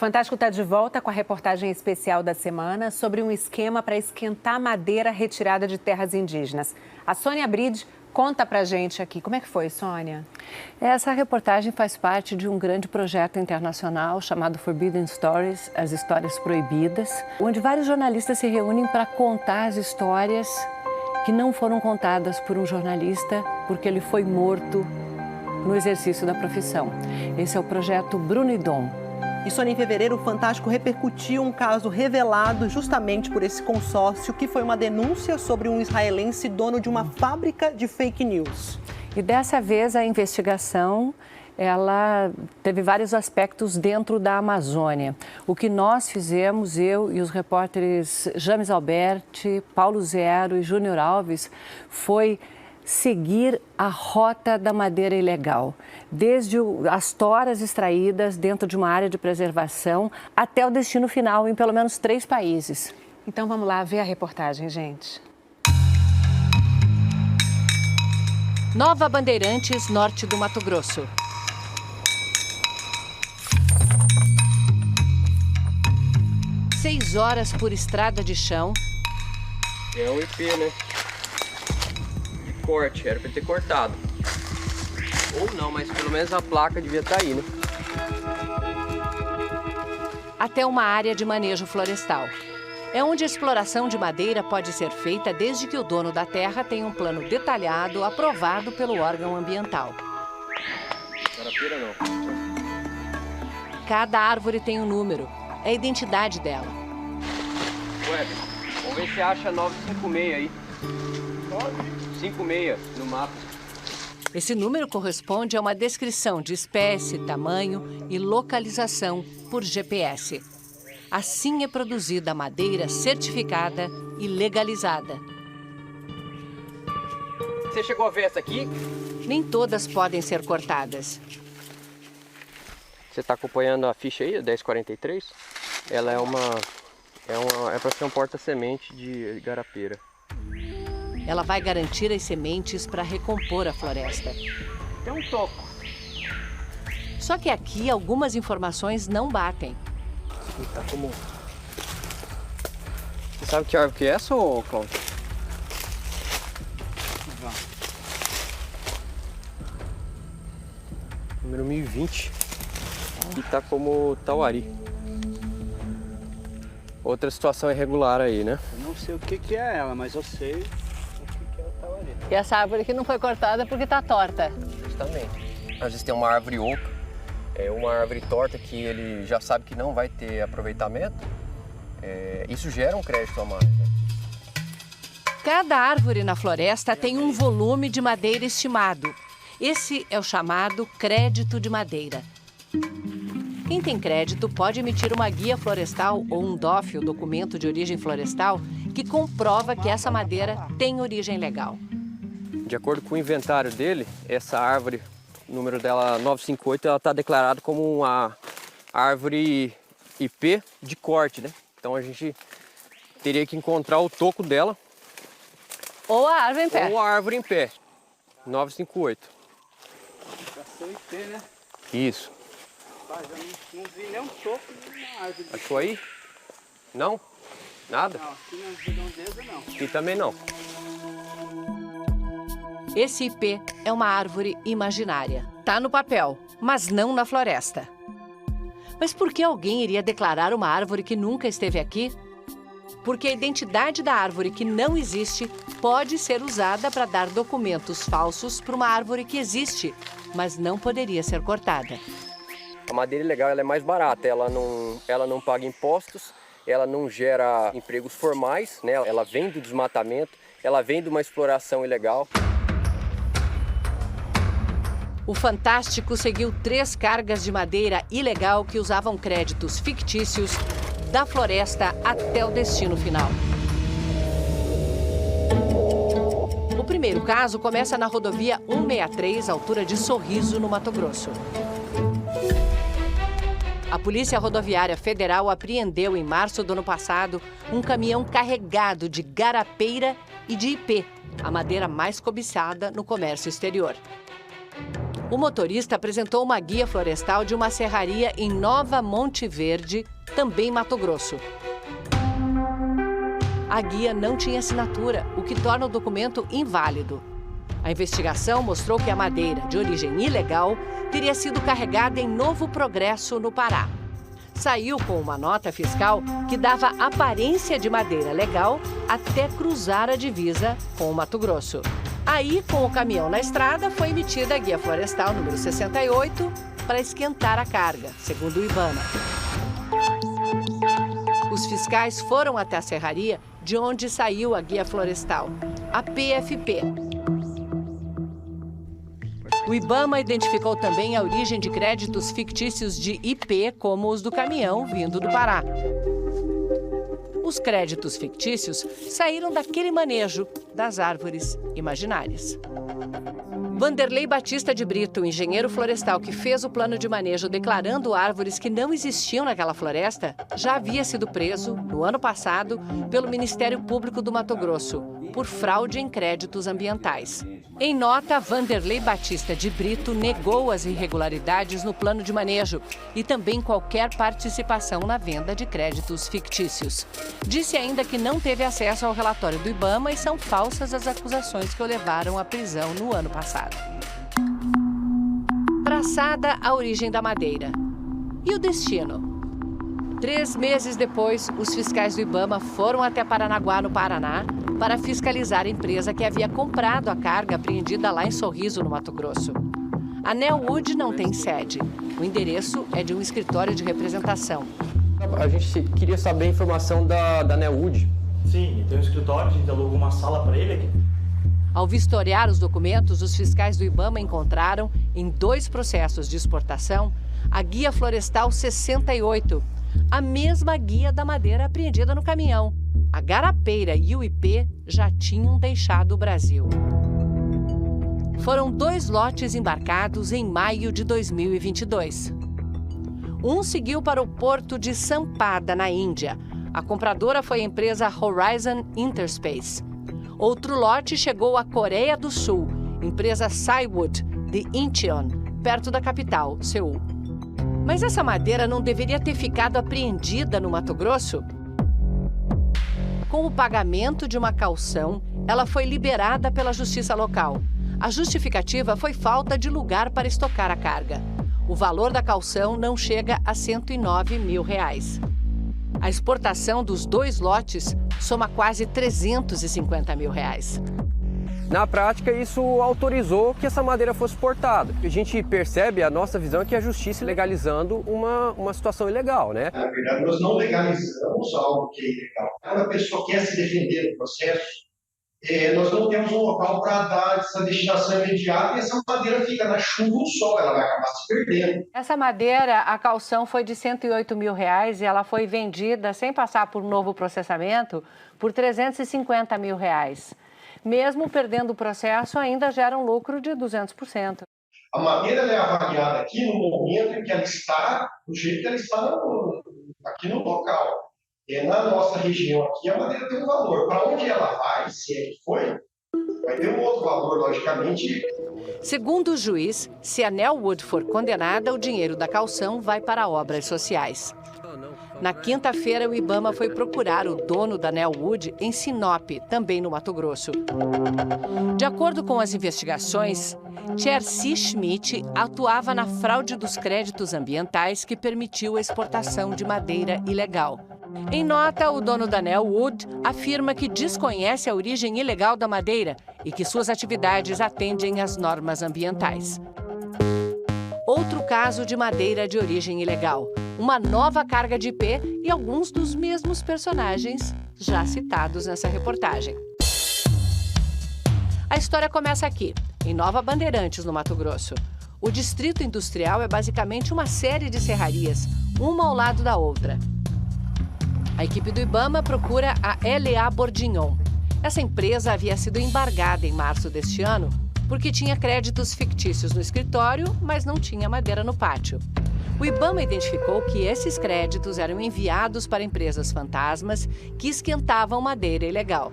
Fantástico está de volta com a reportagem especial da semana sobre um esquema para esquentar madeira retirada de terras indígenas. A Sônia Bride conta pra gente aqui. Como é que foi, Sônia? Essa reportagem faz parte de um grande projeto internacional chamado Forbidden Stories, as histórias proibidas, onde vários jornalistas se reúnem para contar as histórias que não foram contadas por um jornalista porque ele foi morto no exercício da profissão. Esse é o projeto Bruno e Dom. E, Sônia, em fevereiro, o Fantástico repercutiu um caso revelado justamente por esse consórcio, que foi uma denúncia sobre um israelense dono de uma fábrica de fake news. E dessa vez a investigação, ela teve vários aspectos dentro da Amazônia. O que nós fizemos, eu e os repórteres James Alberti, Paulo Zero e Júnior Alves, foi seguir a rota da madeira ilegal, desde as toras extraídas dentro de uma área de preservação até o destino final em pelo menos 3 países. Então vamos lá ver a reportagem, gente. Nova Bandeirantes, norte do Mato Grosso. Seis horas por estrada de chão. É um IP, né? Corte, era pra ter cortado. Ou não, mas pelo menos a placa devia estar aí, né? Até uma área de manejo florestal. É onde a exploração de madeira pode ser feita desde que o dono da terra tenha um plano detalhado aprovado pelo órgão ambiental. Garapeira não. Cada árvore tem um número, é a identidade dela. Ué, vamos ver se acha 956 aí. 56 no mapa. Esse número corresponde a uma descrição de espécie, tamanho e localização por GPS. Assim é produzida a madeira certificada e legalizada. Você chegou a ver essa aqui? Nem todas podem ser cortadas. Você está acompanhando a ficha aí, a 1043? Ela é para ser um porta-semente de garapeira. Ela vai garantir as sementes para recompor a floresta. Tem um toco. Só que aqui algumas informações não batem. Tá como... Você sabe que árvore que é essa, ô Cláudio? Número 1020. E tá como Tauari. Outra situação irregular aí, né? Eu não sei o que é ela, mas eu sei o que é o Tauari. E essa árvore aqui não foi cortada porque está torta. Justamente. Às vezes tem uma árvore oca, uma árvore torta que ele já sabe que não vai ter aproveitamento. Isso gera um crédito a mais, né? Cada árvore na floresta tem um volume de madeira estimado. Esse é o chamado crédito de madeira. Quem tem crédito pode emitir uma guia florestal ou um DOF, o documento de origem florestal, que comprova que essa madeira tem origem legal. De acordo com o inventário dele, essa árvore, o número dela 958, ela está declarada como uma árvore IP de corte, né? Então a gente teria que encontrar o toco dela. Ou a árvore em pé. Ou a árvore em pé. 958. Pra ser o IP, né? Isso. Rapaz, eu não vi nem um toco de uma árvore. Achou aí? Não? Nada? Não, aqui na redondeza não. Aqui também não. Esse IP é uma árvore imaginária. Tá no papel, mas não na floresta. Mas por que alguém iria declarar uma árvore que nunca esteve aqui? Porque a identidade da árvore que não existe pode ser usada para dar documentos falsos para uma árvore que existe, mas não poderia ser cortada. A madeira ilegal ela é mais barata, ela não paga impostos, ela não gera empregos formais, né? Ela vem do desmatamento, ela vem de uma exploração ilegal. O Fantástico seguiu 3 cargas de madeira ilegal que usavam créditos fictícios da floresta até o destino final. O primeiro caso começa na rodovia 163, altura de Sorriso, no Mato Grosso. A Polícia Rodoviária Federal apreendeu em março do ano passado um caminhão carregado de garapeira e de IP, a madeira mais cobiçada no comércio exterior. O motorista apresentou uma guia florestal de uma serraria em Nova Monte Verde, também Mato Grosso. A guia não tinha assinatura, o que torna o documento inválido. A investigação mostrou que a madeira, de origem ilegal, teria sido carregada em Novo Progresso, no Pará. Saiu com uma nota fiscal que dava aparência de madeira legal até cruzar a divisa com o Mato Grosso. Aí, com o caminhão na estrada, foi emitida a Guia Florestal número 68 para esquentar a carga, segundo o IBAMA. Os fiscais foram até a serraria de onde saiu a Guia Florestal, a PFP. O IBAMA identificou também a origem de créditos fictícios de IP, como os do caminhão vindo do Pará. Os créditos fictícios saíram daquele manejo das árvores imaginárias. Vanderlei Batista de Brito, engenheiro florestal que fez o plano de manejo declarando árvores que não existiam naquela floresta, já havia sido preso, no ano passado, pelo Ministério Público do Mato Grosso, por fraude em créditos ambientais. Em nota, Vanderlei Batista de Brito negou as irregularidades no plano de manejo e também qualquer participação na venda de créditos fictícios. Disse ainda que não teve acesso ao relatório do IBAMA e são falsas as acusações que o levaram à prisão no ano passado. Traçada a origem da madeira. E o destino? 3 meses depois, os fiscais do IBAMA foram até Paranaguá, no Paraná, para fiscalizar a empresa que havia comprado a carga apreendida lá em Sorriso, no Mato Grosso. A Nelwood não tem sede. O endereço é de um escritório de representação. A gente queria saber a informação da Nelwood. Sim, tem um escritório, a gente alugou uma sala para ele aqui. Ao vistoriar os documentos, os fiscais do IBAMA encontraram, em 2 processos de exportação, a Guia Florestal 68, a mesma guia da madeira apreendida no caminhão. A garapeira e o IP já tinham deixado o Brasil. Foram 2 lotes embarcados em maio de 2022. Um seguiu para o porto de Sampada, na Índia. A compradora foi a empresa Horizon Interspace. Outro lote chegou à Coreia do Sul, empresa Cywood, de Incheon, perto da capital, Seul. Mas essa madeira não deveria ter ficado apreendida no Mato Grosso? Com o pagamento de uma caução, ela foi liberada pela justiça local. A justificativa foi falta de lugar para estocar a carga. O valor da caução não chega a R$109 mil. A exportação dos 2 lotes soma quase R$350 mil. Na prática, isso autorizou que essa madeira fosse exportada. A gente percebe, a nossa visão é que a justiça legalizando uma situação ilegal, né? Na verdade, nós não legalizamos algo que é ilegal. Quando a pessoa quer se defender do processo, nós não temos um local para dar essa destinação imediata e essa madeira fica na chuva ou sol, ela vai acabar se perdendo. Essa madeira, a caução foi de R$108 mil e ela foi vendida, sem passar por novo processamento, por R$350 mil. Mesmo perdendo o processo, ainda gera um lucro de 200%. A madeira é avaliada aqui no momento em que ela está, do jeito que ela está aqui no local. Na nossa região aqui, a madeira tem um valor. Para onde ela vai, se é que foi, vai ter um outro valor, logicamente. Segundo o juiz, se a Nelwood for condenada, o dinheiro da caução vai para obras sociais. Na quinta-feira, o IBAMA foi procurar o dono da Nelwood em Sinop, também no Mato Grosso. De acordo com as investigações, Tchercy Schmidt atuava na fraude dos créditos ambientais que permitiu a exportação de madeira ilegal. Em nota, o dono da Nelwood afirma que desconhece a origem ilegal da madeira e que suas atividades atendem às normas ambientais. Outro caso de madeira de origem ilegal. Uma nova carga de IP e alguns dos mesmos personagens já citados nessa reportagem. A história começa aqui, em Nova Bandeirantes, no Mato Grosso. O distrito industrial é basicamente uma série de serrarias, uma ao lado da outra. A equipe do IBAMA procura a LA Bourdignon. Essa empresa havia sido embargada em março deste ano porque tinha créditos fictícios no escritório, mas não tinha madeira no pátio. O IBAMA identificou que esses créditos eram enviados para empresas fantasmas que esquentavam madeira ilegal.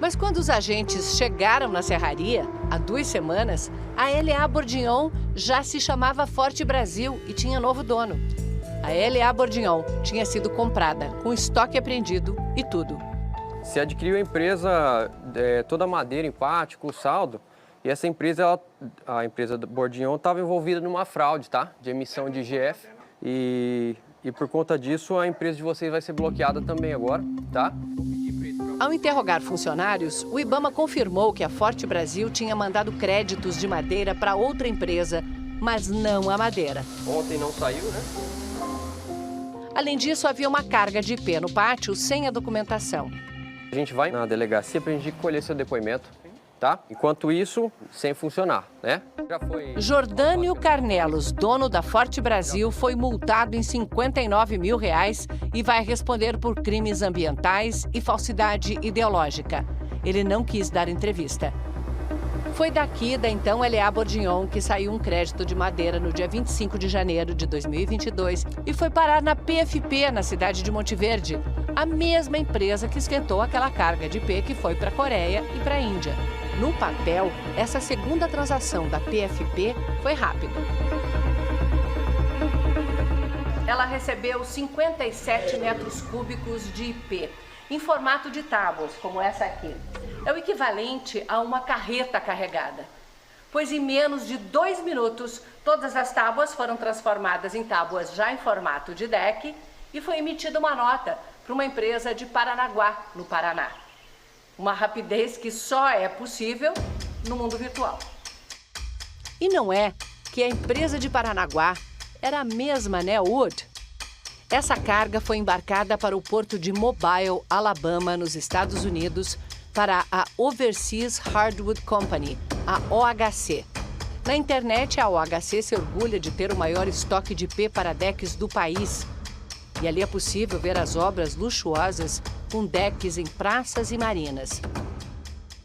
Mas quando os agentes chegaram na serraria, há 2 semanas, a L.A. Bourguignon já se chamava Forte Brasil e tinha novo dono. A L.A. Bourguignon tinha sido comprada, com estoque apreendido e tudo. Se adquiriu a empresa, toda a madeira, empático, o saldo, e essa empresa, a empresa Bourguignon, estava envolvida numa fraude, tá? De emissão de IGF. E por conta disso, a empresa de vocês vai ser bloqueada também agora, tá? Ao interrogar funcionários, o IBAMA confirmou que a Forte Brasil tinha mandado créditos de madeira para outra empresa, mas não a madeira. Ontem não saiu, né? Além disso, havia uma carga de IP no pátio sem a documentação. A gente vai na delegacia para a gente colher seu depoimento, tá? Enquanto isso, sem funcionar, né? Já foi... Jordânio Carnelos, dono da Forte Brasil, foi multado em R$59 mil e vai responder por crimes ambientais e falsidade ideológica. Ele não quis dar entrevista. Foi daqui, da então L.A. Bourguignon, que saiu um crédito de madeira no dia 25 de janeiro de 2022 e foi parar na PFP, na cidade de Monte Verde, a mesma empresa que esquentou aquela carga de IP que foi para a Coreia e para a Índia. No papel, essa segunda transação da PFP foi rápida. Ela recebeu 57 metros cúbicos de IP, em formato de tábuas, como essa aqui. É o equivalente a uma carreta carregada. Pois em menos de 2 minutos, todas as tábuas foram transformadas em tábuas já em formato de deck e foi emitida uma nota para uma empresa de Paranaguá, no Paraná. Uma rapidez que só é possível no mundo virtual. E não é que a empresa de Paranaguá era a mesma Neo Wood? Essa carga foi embarcada para o porto de Mobile, Alabama, nos Estados Unidos, para a Overseas Hardwood Company, a OHC. Na internet, a OHC se orgulha de ter o maior estoque de IP para decks do país. E ali é possível ver as obras luxuosas com decks em praças e marinas.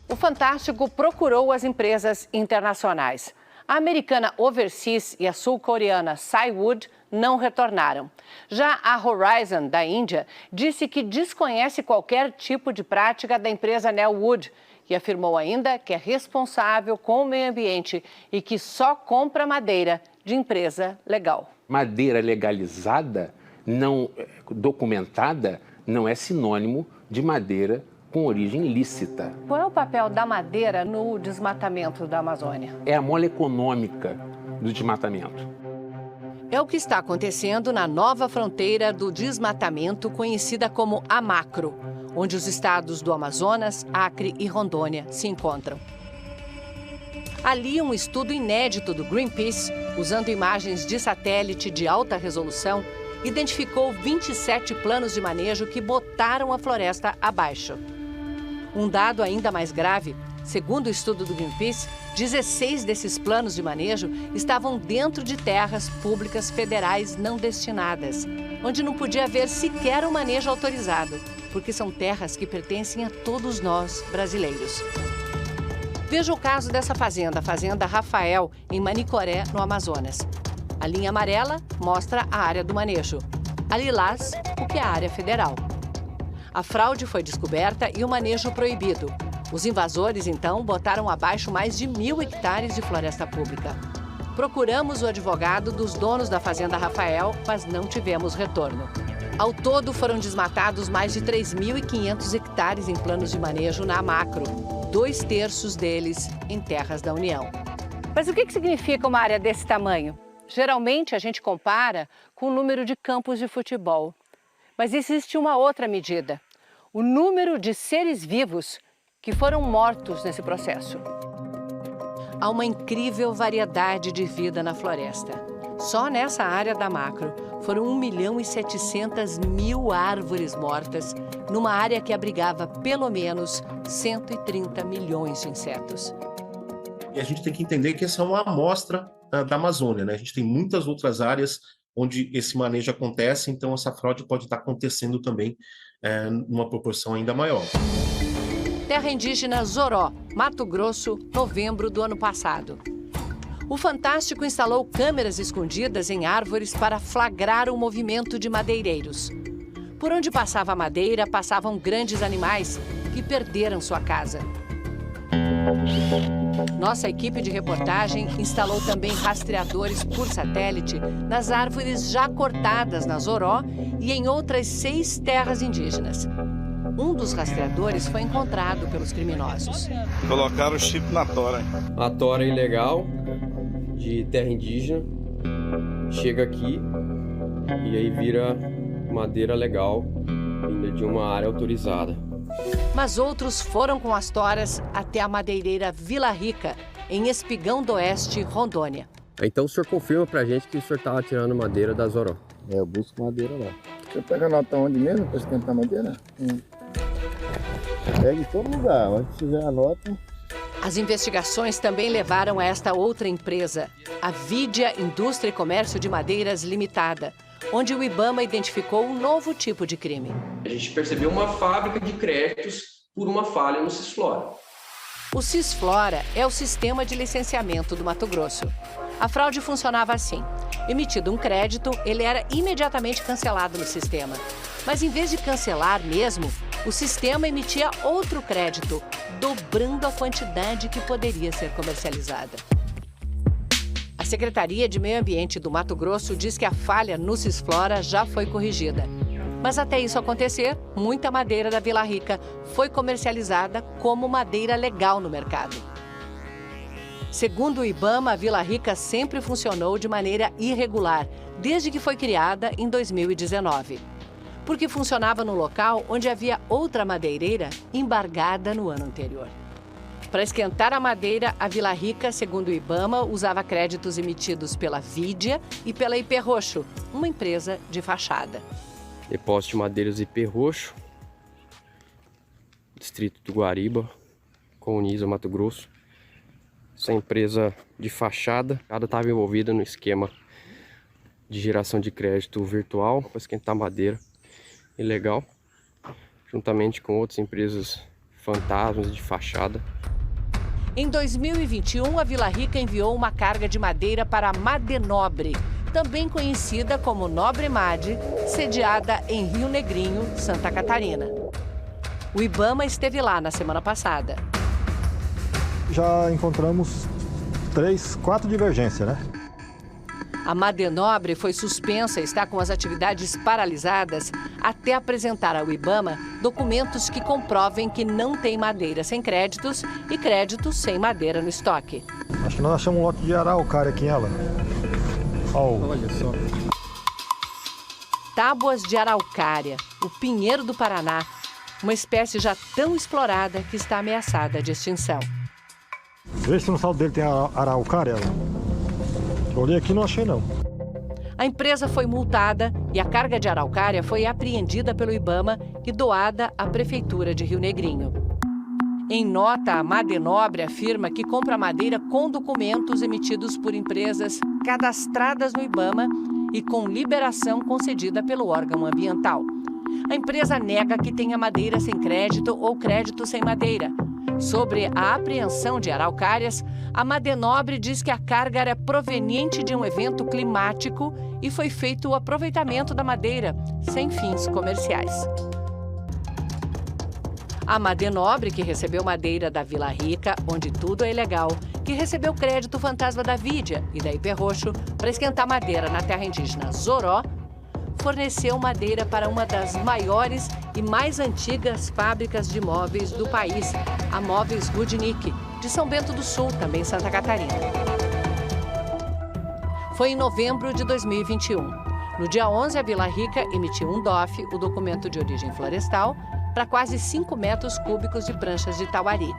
O Fantástico procurou as empresas internacionais. A americana Overseas e a sul-coreana Cywood não retornaram. Já a Horizon, da Índia, disse que desconhece qualquer tipo de prática da empresa Neo Wood e afirmou ainda que é responsável com o meio ambiente e que só compra madeira de empresa legal. Madeira legalizada, não documentada, não é sinônimo de madeira com origem lícita. Qual é o papel da madeira no desmatamento da Amazônia? É a mola econômica do desmatamento. É o que está acontecendo na nova fronteira do desmatamento, conhecida como a Macro, onde os estados do Amazonas, Acre e Rondônia se encontram. Ali, um estudo inédito do Greenpeace, usando imagens de satélite de alta resolução, identificou 27 planos de manejo que botaram a floresta abaixo. Um dado ainda mais grave, segundo o estudo do Greenpeace, 16 desses planos de manejo estavam dentro de terras públicas federais não destinadas, onde não podia haver sequer um manejo autorizado, porque são terras que pertencem a todos nós, brasileiros. Veja o caso dessa fazenda, a Fazenda Rafael, em Manicoré, no Amazonas. A linha amarela mostra a área do manejo. A lilás, o que é a área federal. A fraude foi descoberta e o manejo proibido. Os invasores, então, botaram abaixo mais de 1.000 hectares de floresta pública. Procuramos o advogado dos donos da Fazenda Rafael, mas não tivemos retorno. Ao todo, foram desmatados mais de 3.500 hectares em planos de manejo na Macro, 2/3 deles em terras da União. Mas o que significa uma área desse tamanho? Geralmente, a gente compara com o número de campos de futebol. Mas existe uma outra medida: o número de seres vivos que foram mortos nesse processo. Há uma incrível variedade de vida na floresta. Só nessa área da Macro foram 1.700.000 árvores mortas, numa área que abrigava pelo menos 130 milhões de insetos. E a gente tem que entender que essa é uma amostra da Amazônia, né? A gente tem muitas outras áreas onde esse manejo acontece, então essa fraude pode estar acontecendo também numa proporção ainda maior. Terra indígena Zoró, Mato Grosso, novembro do ano passado. O Fantástico instalou câmeras escondidas em árvores para flagrar o movimento de madeireiros. Por onde passava a madeira, passavam grandes animais, que perderam sua casa. Nossa equipe de reportagem instalou também rastreadores por satélite nas árvores já cortadas na Zoró e em outras 6 terras indígenas. Um dos rastreadores foi encontrado pelos criminosos. Colocaram o chip na tora. A tora ilegal de terra indígena chega aqui e aí vira madeira legal vinda de uma área autorizada. Mas outros foram com as toras até a madeireira Vila Rica, em Espigão do Oeste, Rondônia. Então o senhor confirma pra gente que o senhor estava tirando madeira da Zoró? Eu busco madeira lá. Você pega nota onde mesmo para esquentar madeira? Pega em todo lugar, onde tiver a nota. As investigações também levaram a esta outra empresa, a Vidia Indústria e Comércio de Madeiras Limitada, onde o IBAMA identificou um novo tipo de crime. A gente percebeu uma fábrica de créditos por uma falha no Cisflora. O Cisflora é o sistema de licenciamento do Mato Grosso. A fraude funcionava assim. Emitido um crédito, ele era imediatamente cancelado no sistema. Mas em vez de cancelar mesmo, o sistema emitia outro crédito, dobrando a quantidade que poderia ser comercializada. A Secretaria de Meio Ambiente do Mato Grosso diz que a falha no Cisflora já foi corrigida. Mas até isso acontecer, muita madeira da Vila Rica foi comercializada como madeira legal no mercado. Segundo o IBAMA, a Vila Rica sempre funcionou de maneira irregular, desde que foi criada em 2019. Porque funcionava no local onde havia outra madeireira embargada no ano anterior. Para esquentar a madeira, a Vila Rica, segundo o IBAMA, usava créditos emitidos pela Vidia e pela IP Roxo, uma empresa de fachada. Depósito de Madeiras IP Roxo, distrito do Guariba, Colniza, Mato Grosso. Essa empresa de fachada, ela estava envolvida no esquema de geração de crédito virtual para esquentar madeira ilegal, juntamente com outras empresas fantasmas de fachada. Em 2021, a Vila Rica enviou uma carga de madeira para a Madenobre, também conhecida como Nobre Made, sediada em Rio Negrinho, Santa Catarina. O IBAMA esteve lá na semana passada. Já encontramos 4 divergências, né? A Madenobre foi suspensa e está com as atividades paralisadas até apresentar ao IBAMA documentos que comprovem que não tem madeira sem créditos e créditos sem madeira no estoque. Acho que nós achamos um lote de araucária aqui em ela. Olha só. Tábuas de araucária, o pinheiro do Paraná, uma espécie já tão explorada que está ameaçada de extinção. Vê se no saldo dele tem araucária. Eu olhei aqui e não achei, não. A empresa foi multada e a carga de araucária foi apreendida pelo IBAMA e doada à Prefeitura de Rio Negrinho. Em nota, a Madenobre afirma que compra madeira com documentos emitidos por empresas cadastradas no IBAMA e com liberação concedida pelo órgão ambiental. A empresa nega que tenha madeira sem crédito ou crédito sem madeira. Sobre a apreensão de araucárias, a Madenobre diz que a carga era proveniente de um evento climático e foi feito o aproveitamento da madeira, sem fins comerciais. A Madenobre, que recebeu madeira da Vila Rica, onde tudo é ilegal, que recebeu crédito fantasma da Vidia e da IP Roxo para esquentar madeira na terra indígena Zoró, forneceu madeira para uma das maiores e mais antigas fábricas de móveis do país, a Móveis Rudnick, de São Bento do Sul, também Santa Catarina. Foi em novembro de 2021. No dia 11, a Vila Rica emitiu um DOF, o documento de origem florestal, para quase 5 metros cúbicos de pranchas de tauari.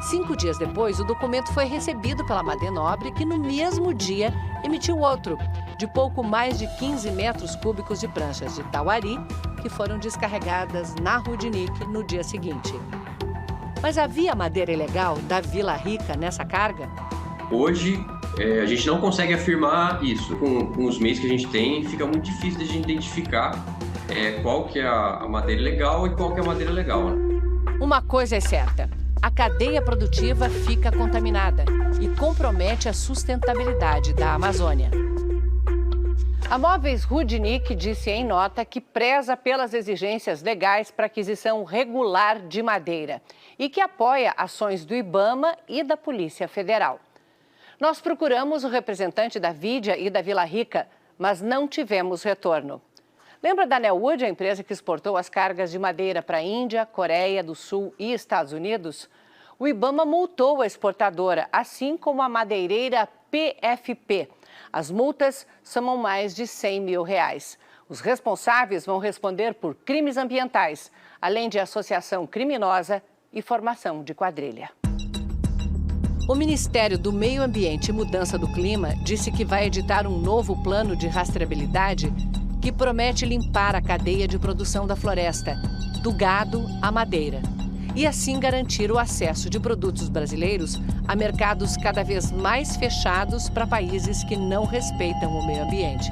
5 dias depois, o documento foi recebido pela Madenobre, que no mesmo dia emitiu outro, de pouco mais de 15 metros cúbicos de pranchas de tauari, que foram descarregadas na Rudnick no dia seguinte. Mas havia madeira ilegal da Vila Rica nessa carga? Hoje, a gente não consegue afirmar isso. Com os meios que a gente tem, fica muito difícil de a gente identificar qual que é a madeira legal e qual que é a madeira legal. Uma coisa é certa, a cadeia produtiva fica contaminada e compromete a sustentabilidade da Amazônia. A Móveis Rudnick disse em nota que preza pelas exigências legais para aquisição regular de madeira e que apoia ações do IBAMA e da Polícia Federal. Nós procuramos o representante da Vidia e da Vila Rica, mas não tivemos retorno. Lembra da Nelwood, a empresa que exportou as cargas de madeira para a Índia, Coreia do Sul e Estados Unidos? O IBAMA multou a exportadora, assim como a madeireira PFP. As multas somam mais de R$100 mil. Os responsáveis vão responder por crimes ambientais, além de associação criminosa e formação de quadrilha. O Ministério do Meio Ambiente e Mudança do Clima disse que vai editar um novo plano de rastreabilidade que promete limpar a cadeia de produção da floresta, do gado à madeira, e assim garantir o acesso de produtos brasileiros a mercados cada vez mais fechados para países que não respeitam o meio ambiente.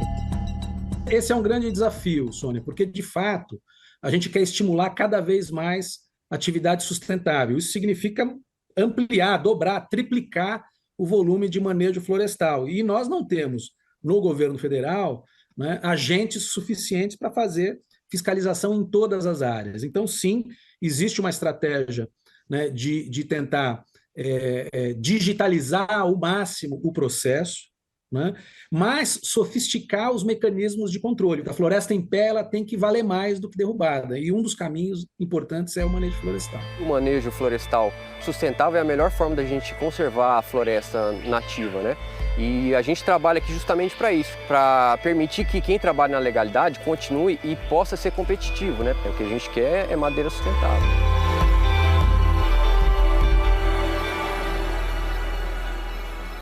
Esse é um grande desafio, Sônia, porque, de fato, a gente quer estimular cada vez mais atividade sustentável. Isso significa ampliar, dobrar, triplicar o volume de manejo florestal. E nós não temos, no governo federal, né, agentes suficientes para fazer fiscalização em todas as áreas. Então, sim, existe uma estratégia, né, de tentar digitalizar ao máximo o processo, né, mas sofisticar os mecanismos de controle. A floresta em pé ela tem que valer mais do que derrubada, e um dos caminhos importantes é o manejo florestal. O manejo florestal sustentável é a melhor forma da gente conservar a floresta nativa, né? E a gente trabalha aqui justamente para isso, para permitir que quem trabalha na legalidade continue e possa ser competitivo, né? O que a gente quer é madeira sustentável.